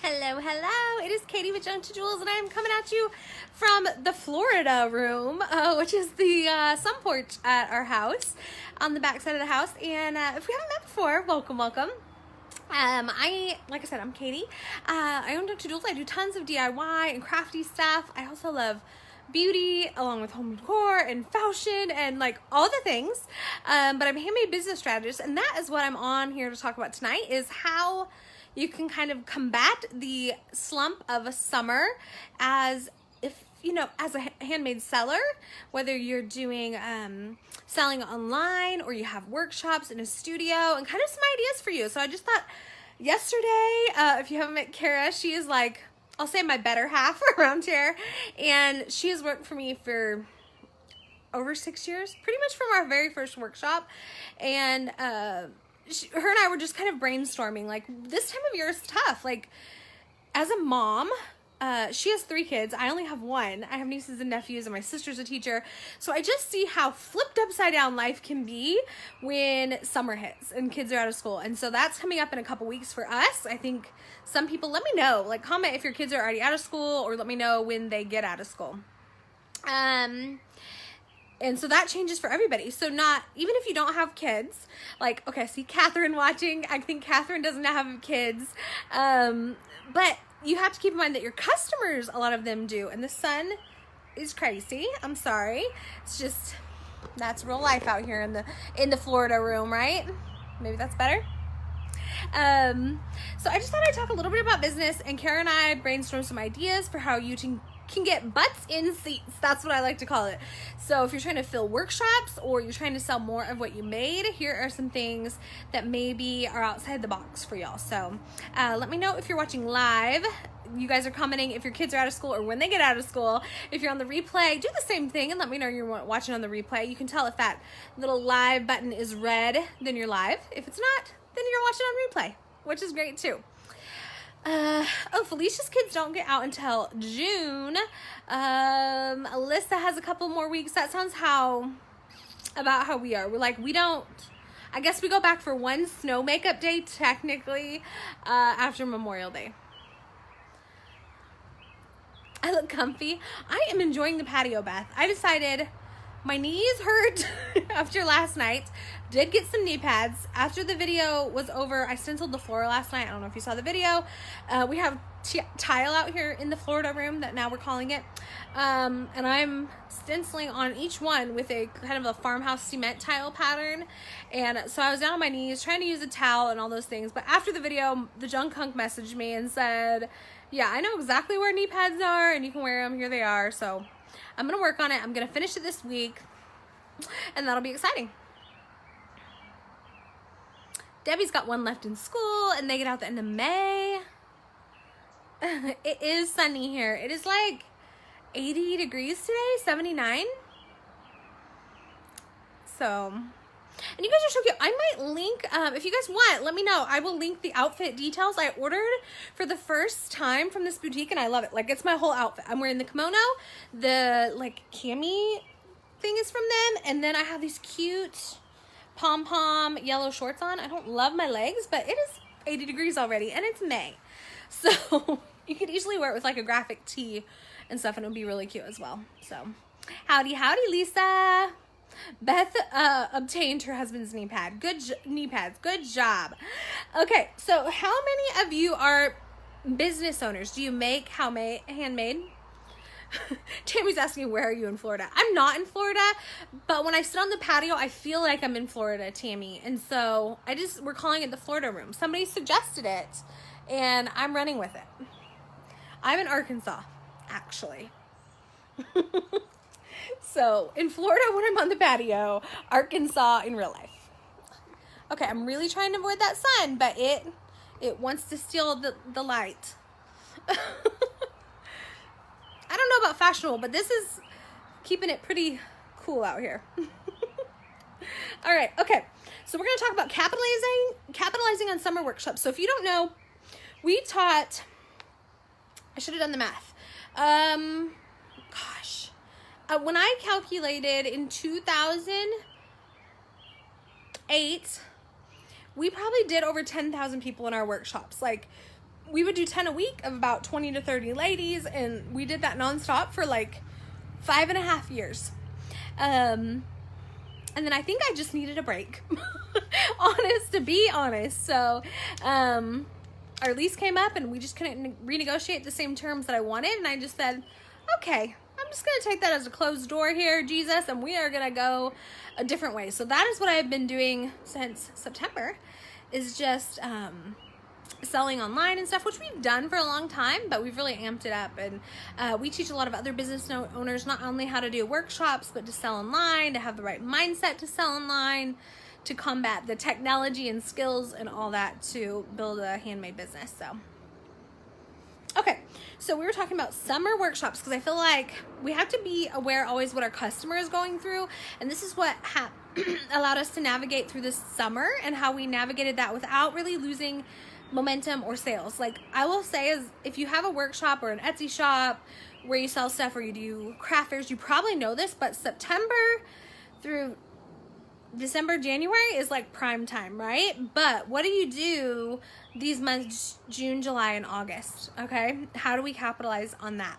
Hello, hello. It is Katie with Junk to Jewels, and I am coming at you from the Florida room, which is the sun porch at our house, on the back side of the house. And if we haven't met before, welcome, welcome. Like I said, I'm Katie. I own Junk to Jewels. I do tons of DIY and crafty stuff. I also love beauty along with home decor and fashion and like all the things. But I'm a handmade business strategist, and that is what I'm on here to talk about tonight, is how you can kind of combat the slump of a summer as as a handmade seller, whether you're doing selling online or you have workshops in a studio, and kind of some ideas for you. So I just thought yesterday, if you haven't met Kara, she is like, I'll say my better half around here, and she has worked for me for over 6 years, pretty much from our very first workshop. And her and I were just kind of brainstorming, like, this time of year is tough. Like, as a mom, she has 3 kids. I only have 1. I have nieces and nephews, and my sister's a teacher. So I just see how flipped upside down life can be when summer hits and kids are out of school. And so that's coming up in a couple weeks for us. I think some people, let me know, like, comment if your kids are already out of school, or let me know when they get out of school. And so that changes for everybody. So even if you don't have kids, like, okay, I see Catherine watching. I think Catherine doesn't have kids. But you have to keep in mind that your customers, a lot of them do. And the sun is crazy. I'm sorry. It's just, that's real life out here in the Florida room, right? Maybe that's better. So I just thought I'd talk a little bit about business, and Kara and I brainstormed some ideas for how you can get butts in seats. That's what I like to call it. So if you're trying to fill workshops or you're trying to sell more of what you made, here are some things that maybe are outside the box for y'all. So let me know if you're watching live. You guys are commenting if your kids are out of school or when they get out of school. If you're on the replay, do the same thing and let me know you're watching on the replay. You can tell if that little live button is red, then you're live. If it's not, then you're watching on replay, which is great too. Felicia's kids don't get out until June. Alyssa has a couple more weeks. That sounds about how we are. We're like, I guess we go back for one snow makeup day, technically, after Memorial Day. I look comfy. I am enjoying the patio bath. I decided my knees hurt after last night. Did get some knee pads. After the video was over, I stenciled the floor last night. I don't know if you saw the video. We have tile out here in the Florida room that now we're calling it. And I'm stenciling on each one with a kind of a farmhouse cement tile pattern. And so I was down on my knees trying to use a towel and all those things. But after the video, the junk hunk messaged me and said, yeah, I know exactly where knee pads are and you can wear them. Here they are. So I'm going to work on it. I'm going to finish it this week, and that'll be exciting. Debbie's got 1 left in school, and they get out the end of May. It is sunny here. It is like 80 degrees today, 79. So, and you guys are so cute. I might link, if you guys want, let me know. I will link the outfit details I ordered for the first time from this boutique, and I love it. Like, it's my whole outfit. I'm wearing the kimono, the like cami thing is from them, and then I have these cute pom-pom yellow shorts on. I don't love my legs, but it is 80 degrees already, and it's May. So you could easily wear it with like a graphic tee and stuff, and it would be really cute as well. So howdy, Lisa. Beth obtained her husband's knee pad. Knee pads. Good job. Okay, so how many of you are business owners? Do you make handmade? Tammy's asking, where are you in Florida? I'm not in Florida, but when I sit on the patio, I feel like I'm in Florida, Tammy. And so we're calling it the Florida room. Somebody suggested it, and I'm running with it. I'm in Arkansas, actually. So in Florida when I'm on the patio, Arkansas in real life. Okay, I'm really trying to avoid that sun, but it wants to steal the light. I don't know about fashionable, but this is keeping it pretty cool out here. All right, okay. So we're going to talk about capitalizing on summer workshops. So if you don't know, we taught, I should have done the math. When I calculated in 2008, we probably did over 10,000 people in our workshops. Like, we would do 10 a week of about 20 to 30 ladies, and we did that nonstop for like 5.5 years. And then I think I just needed a break. To be honest. So, our lease came up and we just couldn't renegotiate the same terms that I wanted. And I just said, okay, I'm just going to take that as a closed door here, Jesus, and we are going to go a different way. So that is what I've been doing since September, is just, selling online and stuff, which we've done for a long time, but we've really amped it up. And we teach a lot of other business owners not only how to do workshops, but to sell online, to have the right mindset to sell online, to combat the technology and skills and all that to build a handmade business. So, okay, so we were talking about summer workshops, because I feel like we have to be aware always what our customer is going through, and this is what allowed us to navigate through this summer, and how we navigated that without really losing momentum or sales. Like I will say, is if you have a workshop or an Etsy shop where you sell stuff, or you do craft fairs, you probably know this, but September through December, January is like prime time, right? But what do you do these months, June, July, and August? Okay, how do we capitalize on that?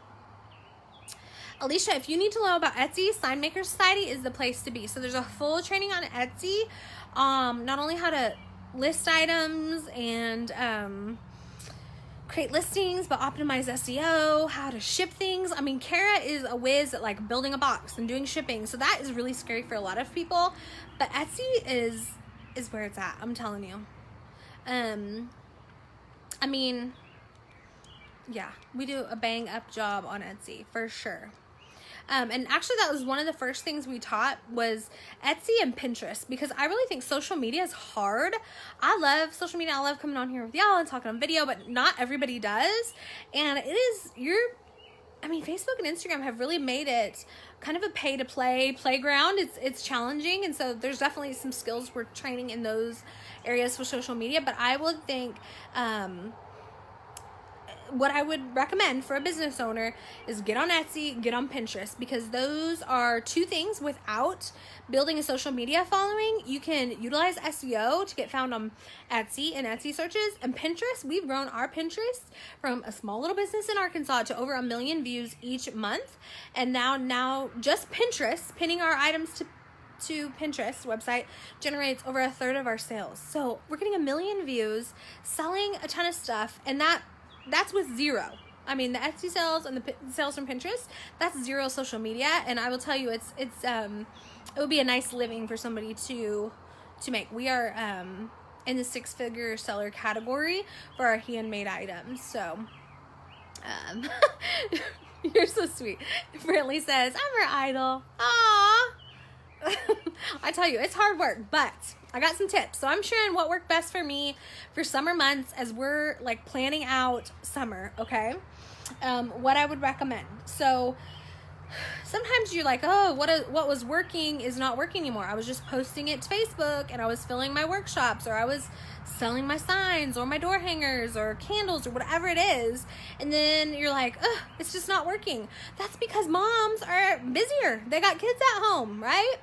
Alicia, if you need to know about Etsy, Sign Maker Society is the place to be. So there's a full training on Etsy, not only how to list items and create listings, but optimize SEO, how to ship things. I mean, Kara is a whiz at like building a box and doing shipping, so that is really scary for a lot of people. But Etsy is where it's at, I'm telling you. I mean, yeah, we do a bang up job on Etsy for sure. And actually that was one of the first things we taught, was Etsy and Pinterest, because I really think social media is hard. I love social media. I love coming on here with y'all and talking on video, but not everybody does. And it is, Facebook and Instagram have really made it kind of a pay to play playground. It's challenging. And so there's definitely some skills we're training in those areas for social media, but I would think, what I would recommend for a business owner is get on Etsy, get on Pinterest, because those are two things. Without building a social media following, you can utilize SEO to get found on Etsy and Etsy searches. And Pinterest, we've grown our Pinterest from a small little business in Arkansas to over 1 million views each month. And now just Pinterest, pinning our items to Pinterest website generates over 1/3 of our sales. So we're getting 1 million views, selling a ton of stuff, and that's with zero. I mean, the Etsy sales and the sales from Pinterest, that's zero social media. And I will tell you, it would be a nice living for somebody to make. We are in the 6-figure seller category for our handmade items. So you're so sweet. Brantley says, I'm her idol. Aww. I tell you, it's hard work, but I got some tips. So I'm sharing what worked best for me for summer months as we're like planning out summer, okay? What I would recommend. So sometimes you're like, oh, what was working is not working anymore. I was just posting it to Facebook, and I was filling my workshops, or I was selling my signs or my door hangers or candles or whatever it is. And then you're like, ugh, it's just not working. That's because moms are busier. They got kids at home, right?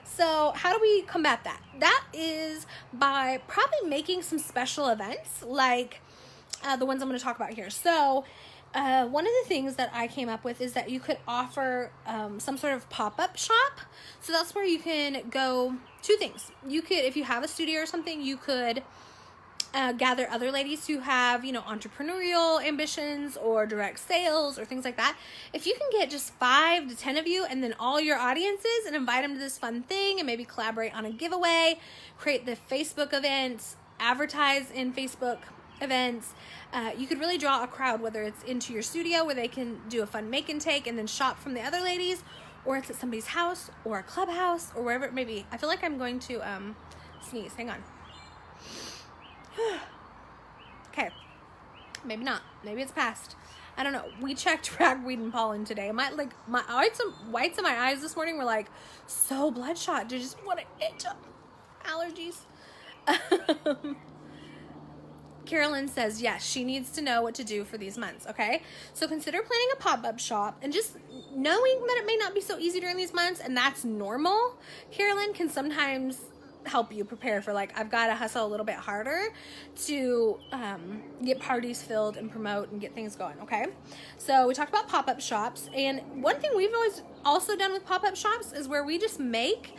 So how do we combat that? That is by probably making some special events like the ones I'm going to talk about here. So one of the things that I came up with is that you could offer some sort of pop-up shop. So that's where you can go, two things. You could, if you have a studio or something, you could gather other ladies who have, entrepreneurial ambitions or direct sales or things like that. If you can get just 5 to 10 of you and then all your audiences and invite them to this fun thing and maybe collaborate on a giveaway, create the Facebook events, advertise in Facebook events, you could really draw a crowd, whether it's into your studio where they can do a fun make and take and then shop from the other ladies, or it's at somebody's house or a clubhouse or wherever it may be. I feel like I'm going to sneeze. Hang on. Okay, maybe not. Maybe it's passed. I don't know. We checked ragweed and pollen today. My whites in my eyes this morning were like so bloodshot. I just want to itch up. Allergies. Carolyn says yes, she needs to know what to do for these months. Okay, so consider planning a pop-up shop and just knowing that it may not be so easy during these months, and that's normal. Carolyn can sometimes help you prepare for, like, I've got to hustle a little bit harder to get parties filled and promote and get things going. Okay, so we talked about pop-up shops, and one thing we've always also done with pop-up shops is where we just make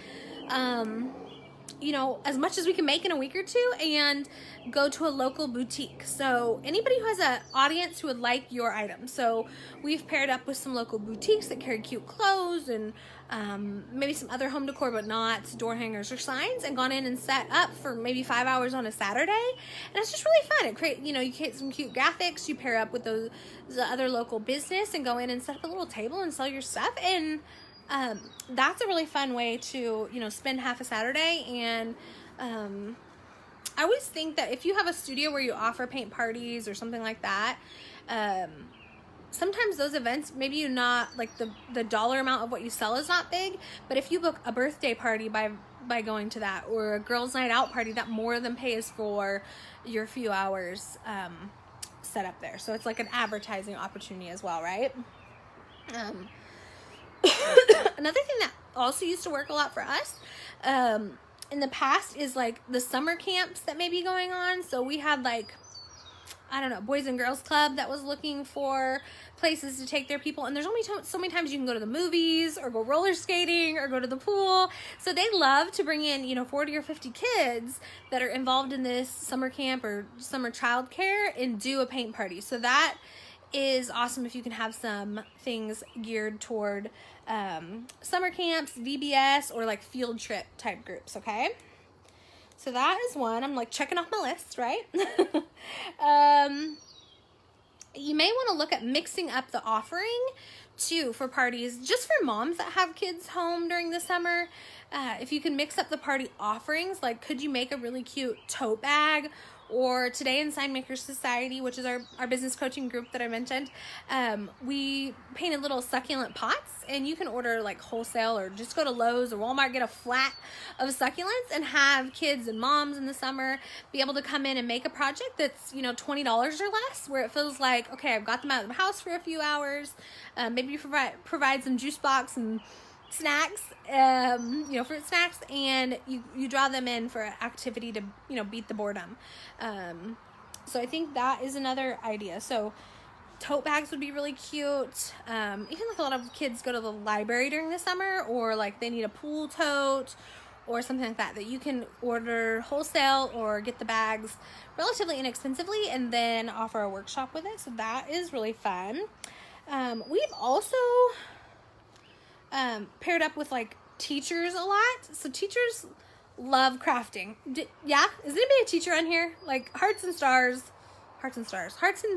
you know, as much as we can make in a week or two and go to a local boutique. So anybody who has an audience who would like your item. So we've paired up with some local boutiques that carry cute clothes and maybe some other home decor, but not door hangers or signs, and gone in and set up for maybe 5 hours on a Saturday. And it's just really fun. It you know, you get some cute graphics, you pair up with the other local business and go in and set up a little table and sell your stuff. And that's a really fun way to, you know, spend half a Saturday. And I always think that if you have a studio where you offer paint parties or something like that, sometimes those events, maybe you not, like, the dollar amount of what you sell is not big, but if you book a birthday party by going to that, or a girls' night out party, that more than pays for your few hours set up there. So it's like an advertising opportunity as well, right? Another thing that also used to work a lot for us in the past is, like, the summer camps that may be going on. So we had, like, I don't know, Boys and Girls Club that was looking for places to take their people. And there's only so many times you can go to the movies or go roller skating or go to the pool. So they love to bring in, you know, 40 or 50 kids that are involved in this summer camp or summer childcare and do a paint party. So that is awesome if you can have some things geared toward summer camps, VBS, or like field trip type groups. Okay, so that is one. I'm like checking off my list, right? You may want to look at mixing up the offering too for parties, just for moms that have kids home during the summer. If you can mix up the party offerings, like, could you make a really cute tote bag? Or today in Sign Makers Society, which is our business coaching group that I mentioned, we painted little succulent pots, and you can order like wholesale or just go to Lowe's or Walmart, get a flat of succulents, and have kids and moms in the summer be able to come in and make a project that's, you know, $20 or less, where it feels like, okay, I've got them out of the house for a few hours. Maybe you provide some juice box and snacks, you know, fruit snacks, and you draw them in for an activity to, you know, beat the boredom. So I think that is another idea. So tote bags would be really cute. Even like a lot of kids go to the library during the summer, or like they need a pool tote or something like that, that you can order wholesale or get the bags relatively inexpensively and then offer a workshop with it. So that is really fun. We've also paired up with like teachers a lot. So teachers love crafting. Yeah? Is anybody a teacher on here? Like hearts and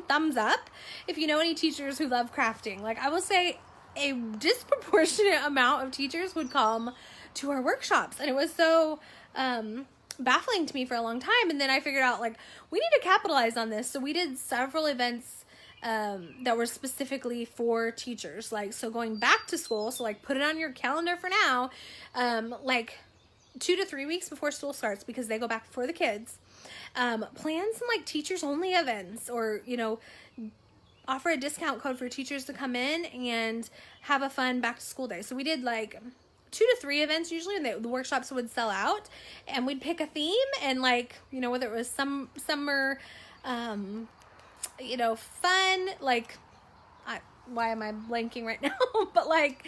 thumbs up if you know any teachers who love crafting. Like, I will say a disproportionate amount of teachers would come to our workshops, and it was so baffling to me for a long time. And then I figured out, like, we need to capitalize on this. So we did several events that were specifically for teachers. Like, so going back to school, so like put it on your calendar for now, like 2 to 3 weeks before school starts, because they go back for the kids. Plan some like teachers only events, or, you know, offer a discount code for teachers to come in and have a fun back to school day. So we did like 2 to 3 events usually, and the workshops would sell out, and we'd pick a theme, and like, you know, whether it was summer, you know, fun, like, why am I blanking right now? But like,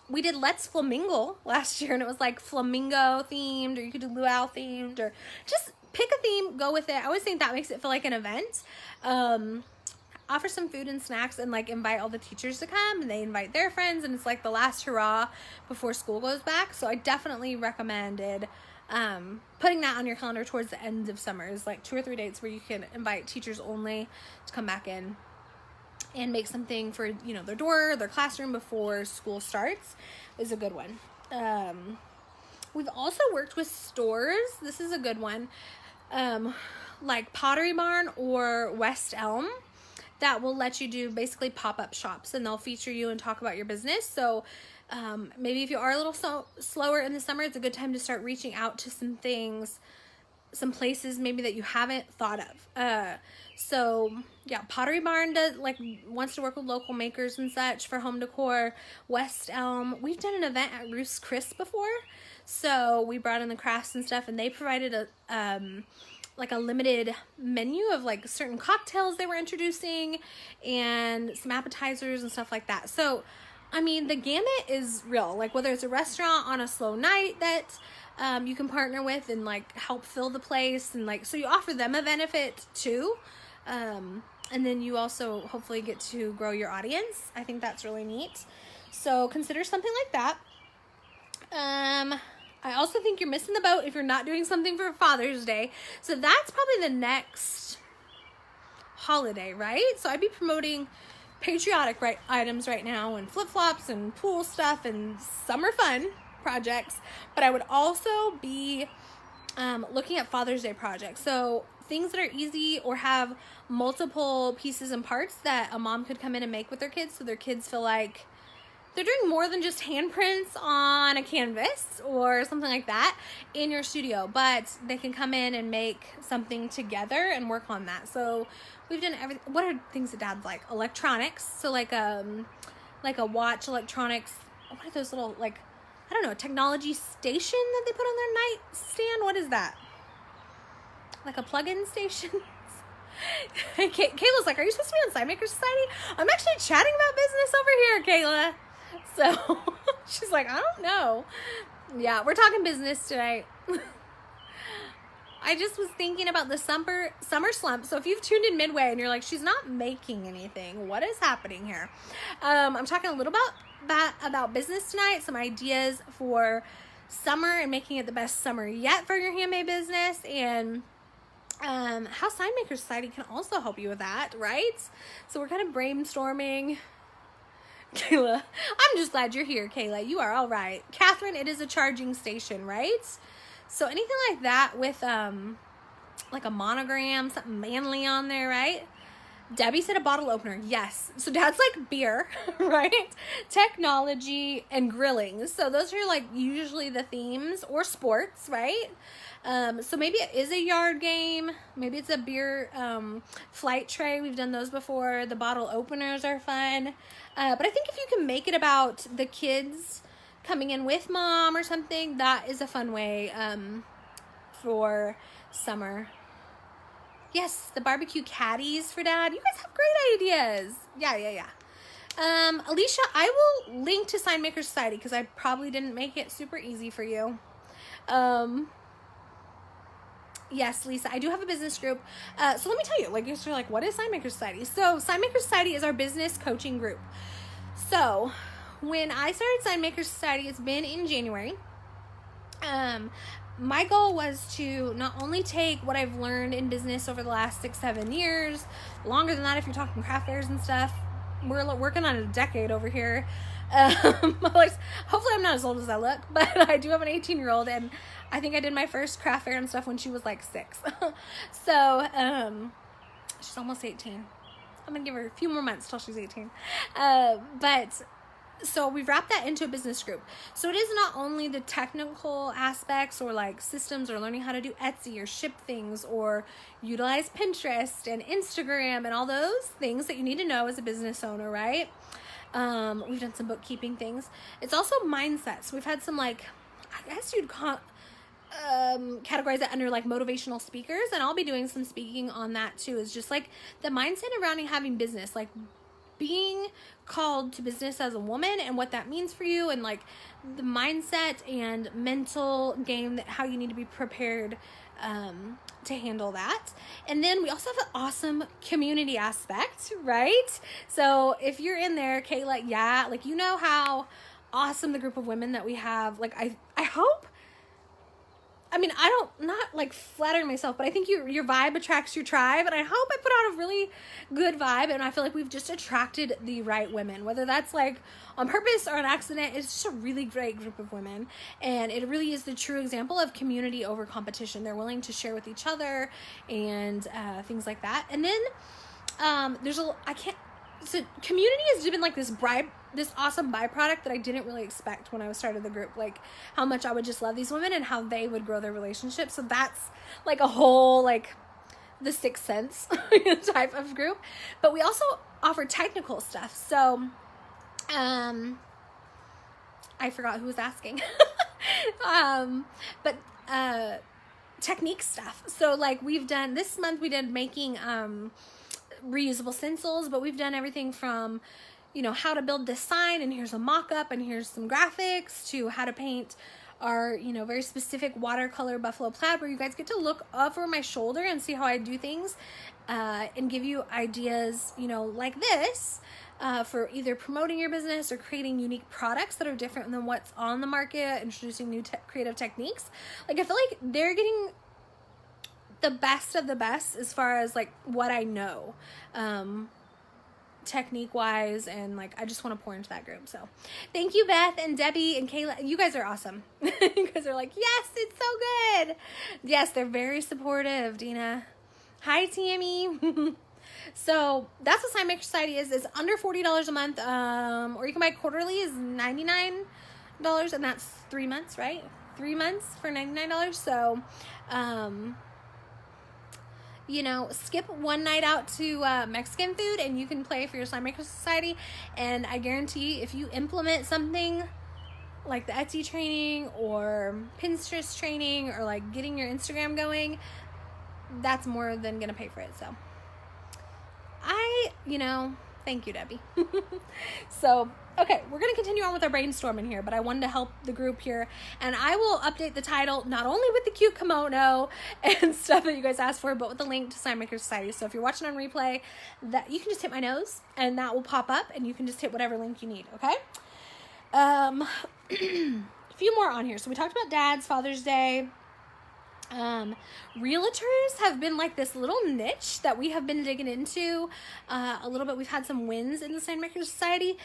we did Let's Flamingo last year, and it was like flamingo themed, or you could do luau themed, or just pick a theme, go with it. I always think that makes it feel like an event. Offer some food and snacks, and like invite all the teachers to come, and they invite their friends, and it's like the last hurrah before school goes back. So I definitely recommended putting that on your calendar towards the end of summer. Is like 2 or 3 dates where you can invite teachers only to come back in and make something for, you know, their door, their classroom before school starts, is a good one. We've also worked with stores. This is a good one. Like Pottery Barn or West Elm, that will let you do basically pop-up shops, and they'll feature you and talk about your business. So maybe if you are a little slower in the summer, it's a good time to start reaching out to some things, some places maybe that you haven't thought of. So yeah, Pottery Barn wants to work with local makers and such for home decor. West Elm, we've done an event at Ruth's Chris before. So we brought in the crafts and stuff, and they provided a like a limited menu of like certain cocktails they were introducing and some appetizers and stuff like that. So I mean, the gamut is real. Like whether it's a restaurant on a slow night that you can partner with and like help fill the place, and like so you offer them a benefit too, and then you also hopefully get to grow your audience. I think that's really neat. So consider something like that. I also think you're missing the boat if you're not doing something for Father's Day. So that's probably the next holiday, right? So I'd be promoting patriotic items right now, and flip-flops and pool stuff and summer fun projects. But I would also be looking at Father's Day projects. So things that are easy or have multiple pieces and parts that a mom could come in and make with their kids, so their kids feel like they're doing more than just handprints on a canvas or something like that in your studio, but they can come in and make something together and work on that. So we've done everything. What are things that Dad's like? Electronics. So like a watch, electronics. What are those little, like, I don't know, a technology station that they put on their nightstand? What is that? Like a plug-in station? Kayla's like, are you supposed to be on Sign Maker Society? I'm actually chatting about business over here, Kayla. So she's like, I don't know. Yeah, we're talking business today. I just was thinking about the summer slump. So if you've tuned in midway and you're like, she's not making anything, what is happening here? I'm talking a little about business tonight, some ideas for summer and making it the best summer yet for your handmade business, and how Sign Maker Society can also help you with that, right? So we're kind of brainstorming. Kayla, I'm just glad you're here, Kayla. You are all right. Catherine, it is a charging station, right? So anything like that with like a monogram, something manly on there, right? Debbie said a bottle opener. Yes. So Dad's like beer, right? Technology and grilling. So those are like usually the themes, or sports, right? So maybe it is a yard game. Maybe it's a beer flight tray. We've done those before. The bottle openers are fun. But I think if you can make it about the kids coming in with mom or something, that is a fun way for summer. Yes, the barbecue caddies for Dad. You guys have great ideas. Yeah. Alicia, I will link to Sign Maker Society because I probably didn't make it super easy for you. Yes, Lisa, I do have a business group. So let me tell you, like, you're like, what is Sign Maker Society? So Sign Maker Society is our business coaching group. So when I started Sign Maker Society, it's been in January. My goal was to not only take what I've learned in business over the last 6-7 years, longer than that if you're talking craft fairs and stuff. We're working on a decade over here. Hopefully I'm not as old as I look, but I do have an 18-year-old, and I think I did my first craft fair and stuff when she was like 6. So she's almost 18. I'm gonna give her a few more months till she's 18. But so we've wrapped that into a business group. So it is not only the technical aspects or like systems or learning how to do Etsy or ship things or utilize Pinterest and Instagram and all those things that you need to know as a business owner, right? We've done some bookkeeping things. It's also mindset. So we've had some, like, I guess you'd categorize it under like motivational speakers, and I'll be doing some speaking on that too. It's just like the mindset around having business, like being called to business as a woman and what that means for you, and like the mindset and mental game, that how you need to be prepared to handle that. And then we also have an awesome community aspect, right? So if you're in there, Kayla, yeah, like, you know how awesome the group of women that we have. Like, I hope, I mean, not like flattering myself, but I think your vibe attracts your tribe, and I hope I put out a really good vibe, and I feel like we've just attracted the right women, whether that's like on purpose or an accident. It's just a really great group of women, and it really is the true example of community over competition. They're willing to share with each other and things like that. And then so community has been like this awesome byproduct that I didn't really expect when I started the group, like how much I would just love these women and how they would grow their relationship. So that's like a whole, like, the Sixth Sense type of group. But we also offer technical stuff. So I forgot who was asking. But technique stuff. So like we've done this month, we did making reusable stencils, but we've done everything from, you know, how to build this sign, and here's a mock-up, and here's some graphics, to how to paint our, you know, very specific watercolor buffalo plaid, where you guys get to look over my shoulder and see how I do things, and give you ideas, you know, like this, for either promoting your business or creating unique products that are different than what's on the market, introducing new creative techniques. Like, I feel like they're getting the best of the best as far as like what I know, technique wise, and like I just want to pour into that group. So thank you, Beth and Debbie and Kayla. You guys are awesome. You guys are like, yes, it's so good. Yes, they're very supportive. Dina, hi Tammy. So that's what Sign Maker Society is. It's under $40 a month, or you can buy quarterly, is $99, and that's 3 months, right? 3 months for $99. So you know, skip one night out to Mexican food and you can play for your Slime Maker Society. And I guarantee if you implement something like the Etsy training or Pinterest training or like getting your Instagram going, that's more than gonna pay for it. So you know, thank you, Debbie. So, okay, we're going to continue on with our brainstorming here, but I wanted to help the group here, and I will update the title, not only with the cute kimono and stuff that you guys asked for, but with the link to Sign Maker Society. So if you're watching on replay, that you can just hit my nose, and that will pop up, and you can just hit whatever link you need, okay? A few more on here. So we talked about Dad's, Father's Day. Realtors have been like this little niche that we have been digging into a little bit. We've had some wins in the Sign Maker Society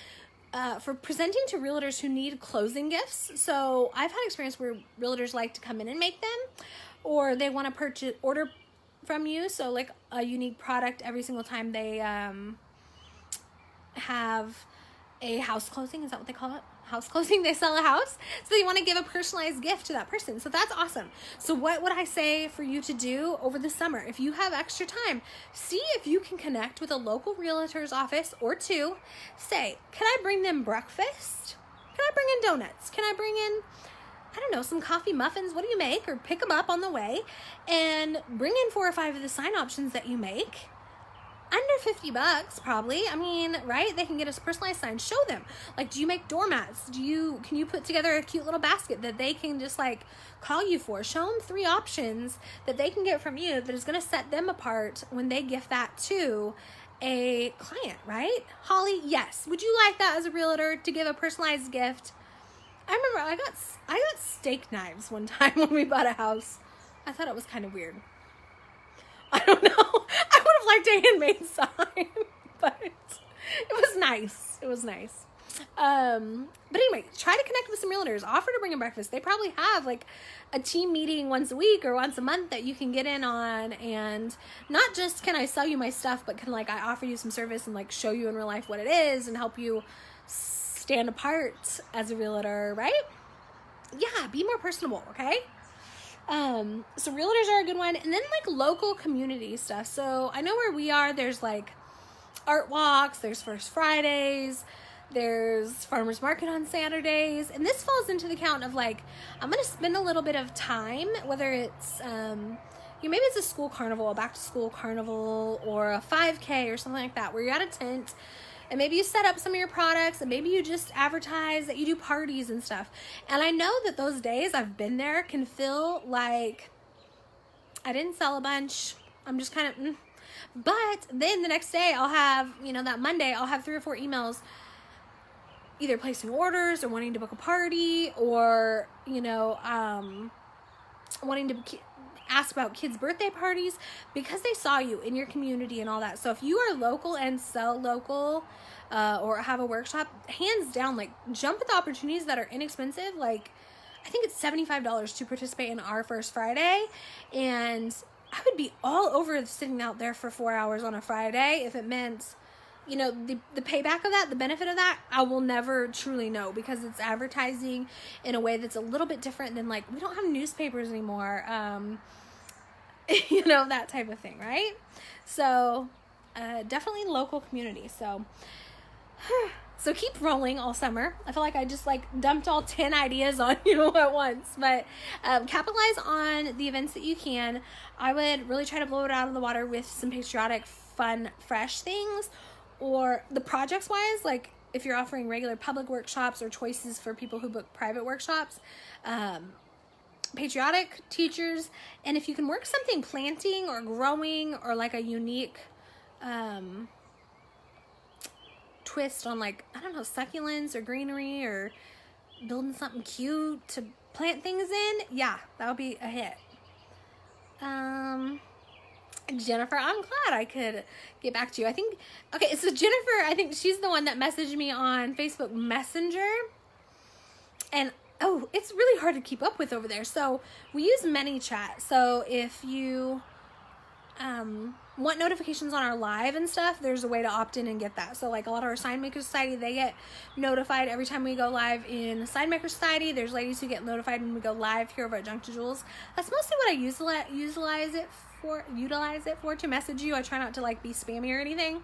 for presenting to realtors who need closing gifts. So I've had experience where realtors like to come in and make them, or they want to order from you. So like a unique product every single time they have a house closing. Is that what they call it? House closing. They sell a house, so you want to give a personalized gift to that person. So that's awesome. So what would I say for you to do over the summer? If you have extra time, see if you can connect with a local realtor's office or two. Say, can I bring them breakfast? Can I bring in donuts? Can I bring in, I don't know, some coffee muffins? What do you make? Or pick them up on the way and bring in 4 or 5 of the sign options that you make. Under $50 probably. I mean, right? They can get us personalized signs. Show them. Like, do you make doormats? Can you put together a cute little basket that they can just like call you for? Show them 3 options that they can get from you that is going to set them apart when they gift that to a client, right? Holly, yes. Would you like that as a realtor to give a personalized gift? I remember I got steak knives one time when we bought a house. I thought it was kind of weird. I don't know. I would have liked a handmade sign, but it was nice. It was nice. But anyway, try to connect with some realtors. Offer to bring them breakfast. They probably have like a team meeting once a week or once a month that you can get in on, and not just can I sell you my stuff, but can like I offer you some service and like show you in real life what it is and help you stand apart as a realtor, right? Yeah, be more personable, okay? So realtors are a good one. And then like local community stuff. So I know where we are, there's like art walks, there's First Fridays, there's farmers market on Saturdays. And this falls into the count of like, I'm going to spend a little bit of time, whether it's, maybe it's a school carnival, a back to school carnival, or a 5K or something like that, where you're at a tent and maybe you set up some of your products, and maybe you just advertise that you do parties and stuff. And I know that those days, I've been there, can feel like I didn't sell a bunch. I'm just kind of, But then the next day I'll have, that Monday, I'll have 3 or 4 emails either placing orders or wanting to book a party or, wanting to ask about kids' birthday parties because they saw you in your community and all that. So if you are local and sell local or have a workshop, hands down, like jump at the opportunities that are inexpensive. Like I think it's $75 to participate in our First Friday, and I would be all over sitting out there for 4 hours on a Friday if it meant, the payback of that, the benefit of that, I will never truly know because it's advertising in a way that's a little bit different than like, we don't have newspapers anymore. That type of thing, right? So, definitely local community. So, So keep rolling all summer. I feel like I just like dumped all 10 ideas on you at once, but capitalize on the events that you can. I would really try to blow it out of the water with some patriotic, fun, fresh things, or the projects wise, like if you're offering regular public workshops or choices for people who book private workshops, patriotic teachers, and if you can work something planting or growing or like a unique twist on, like, I don't know, succulents or greenery or building something cute to plant things in, yeah, that would be a hit. Jennifer, I'm glad I could get back to you. I think, okay, so Jennifer, I think she's the one that messaged me on Facebook Messenger, and oh, it's really hard to keep up with over there. So we use ManyChat. So if you want notifications on our live and stuff, there's a way to opt in and get that. So like a lot of our Sign Maker Society, they get notified every time we go live in Sign Maker Society. There's ladies who get notified when we go live here over at Junk to Jewels. That's mostly what I utilize it for to message you. I try not to like be spammy or anything,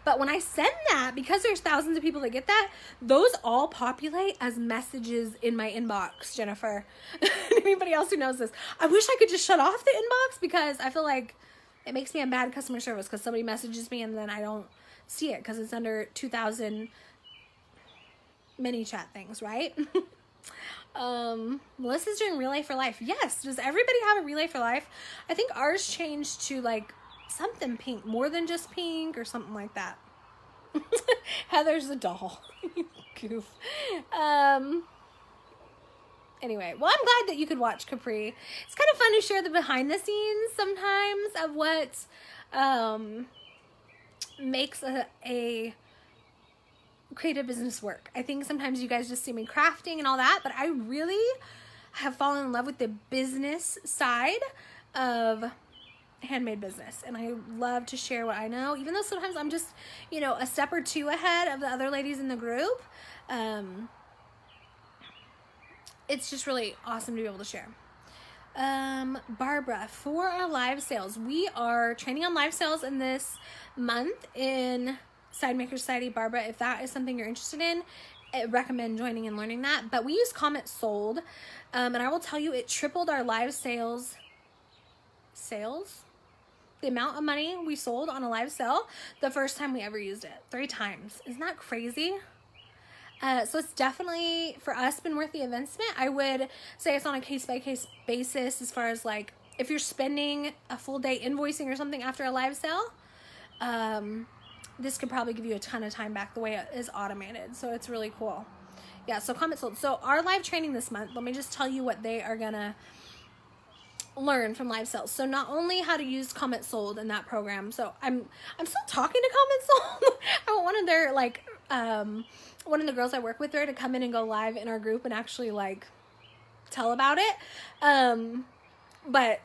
but when I send that, because there's thousands of people that get that, those all populate as messages in my inbox, Jennifer. Anybody else who knows this, I wish I could just shut off the inbox, because I feel like it makes me a bad customer service because somebody messages me and then I don't see it because it's under 2,000 ManyChat things, right? Melissa's doing Relay for Life. Yes. Does everybody have a Relay for Life? I think ours changed to like something pink, more than just pink or something like that. Heather's a doll. Goof. Anyway, well, I'm glad that you could watch Capri. It's kind of fun to share the behind the scenes sometimes of what makes a creative business work. I think sometimes you guys just see me crafting and all that, but I really have fallen in love with the business side of handmade business, and I love to share what I know, even though sometimes I'm just, you know, a step or two ahead of the other ladies in the group. It's just really awesome to be able to share. Barbara, for our live sales, we are training on live sales in this month in Sign Maker Society. Barbara, if that is something you're interested in, I recommend joining and learning that. But we use Comet Sold, and I will tell you, it tripled our live sales, the amount of money we sold on a live sale the first time we ever used it. 3 times. Isn't that crazy? So it's definitely, for us, been worth the investment. I would say it's on a case-by-case basis as far as, like, if you're spending a full day invoicing or something after a live sale, this could probably give you a ton of time back the way it is automated. So it's really cool. Yeah, so Comet Sold. So our live training this month, let me just tell you what they are going to learn from live sales. So not only how to use Comet Sold in that program. So I'm still talking to Comet Sold. I want one of their, like, one of the girls I work with there to come in and go live in our group and actually like tell about it. But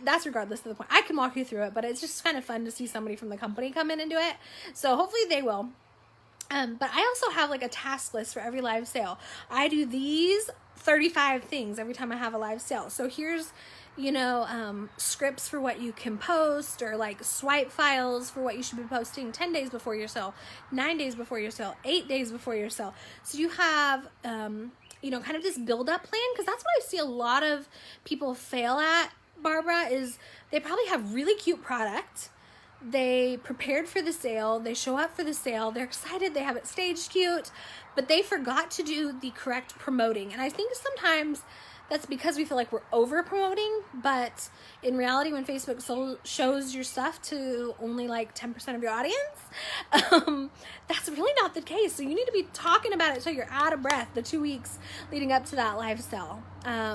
that's regardless of the point. I can walk you through it, but it's just kind of fun to see somebody from the company come in and do it. So hopefully they will. But I also have like a task list for every live sale. I do these 35 things every time I have a live sale. So here's, you know, scripts for what you can post, or like swipe files for what you should be posting 10 days before your sale, 9 days before your sale, 8 days before your sale. So you have, you know, kind of this build up plan, because that's what I see a lot of people fail at, Barbara, is they probably have really cute product. They prepared for the sale, they show up for the sale, they're excited, they have it staged cute, but they forgot to do the correct promoting. And I think sometimes that's because we feel like we're over promoting, but in reality, when Facebook shows your stuff to only like 10% of your audience, that's really not the case. So you need to be talking about it so you're out of breath the 2 weeks leading up to that live sale,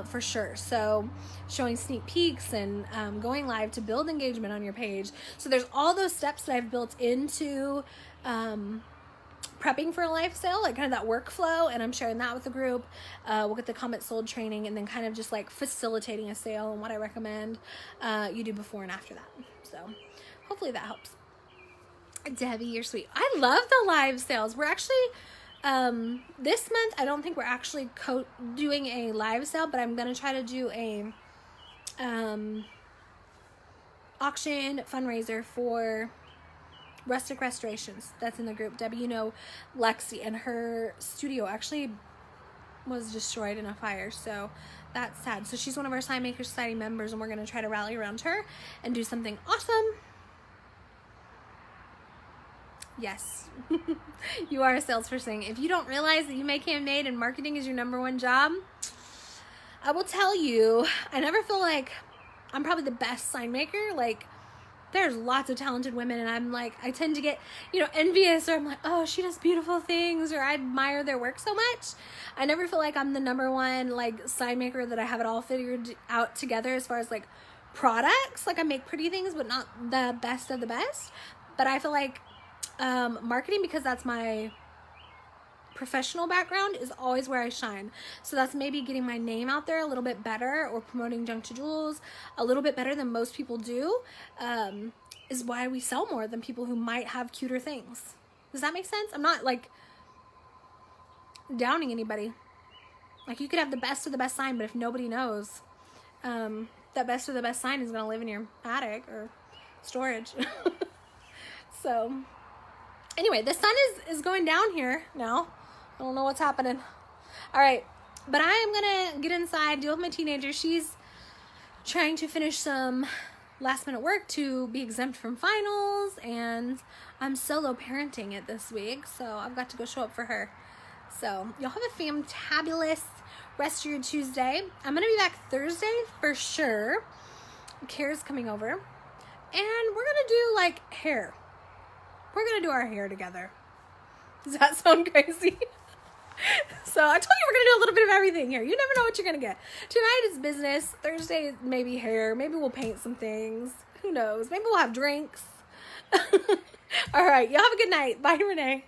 for sure. So showing sneak peeks and going live to build engagement on your page. So there's all those steps that I've built into prepping for a live sale, like kind of that workflow, and I'm sharing that with the group. We'll get the Comet Sold training, and then kind of just like facilitating a sale and what I recommend you do before and after that. So hopefully that helps. Debbie, you're sweet. I love the live sales. We're actually this month, I don't think we're actually doing a live sale, but I'm gonna try to do a auction fundraiser for Rustic Restorations. That's in the group. Debbie, you know Lexi, and her studio actually was destroyed in a fire, so that's sad. So she's one of our Sign Makers Society members, and we're going to try to rally around her and do something awesome. Yes. You are a salesperson. If you don't realize that you make handmade and marketing is your #1 job, I will tell you, I never feel like I'm probably the best sign maker. Like, there's lots of talented women, and I'm like, I tend to get, you know, envious, or I'm like, oh, she does beautiful things, or I admire their work so much. I never feel like I'm the #1 like sign maker, that I have it all figured out together as far as like products. Like, I make pretty things, but not the best of the best. But I feel like marketing, because that's my professional background, is always where I shine. So that's maybe getting my name out there a little bit better, or promoting Junk to Jewels a little bit better than most people do, is why we sell more than people who might have cuter things. Does that make sense? I'm not like downing anybody. Like, you could have the best of the best sign, but if nobody knows, that best of the best sign is going to live in your attic or storage. So anyway, the sun is going down here now. I don't know what's happening. All right, but I am gonna get inside, deal with my teenager. She's trying to finish some last minute work to be exempt from finals, and I'm solo parenting it this week, so I've got to go show up for her. So y'all have a fantabulous rest of your Tuesday. I'm gonna be back Thursday for sure. Kara's coming over, and we're gonna do like hair. We're gonna do our hair together. Does that sound crazy? So I told you we're gonna do a little bit of everything here. You never know what you're gonna get. Tonight is business. Thursday, maybe hair. Maybe we'll paint some things. Who knows? Maybe we'll have drinks. All right. Y'all have a good night. Bye, Renee.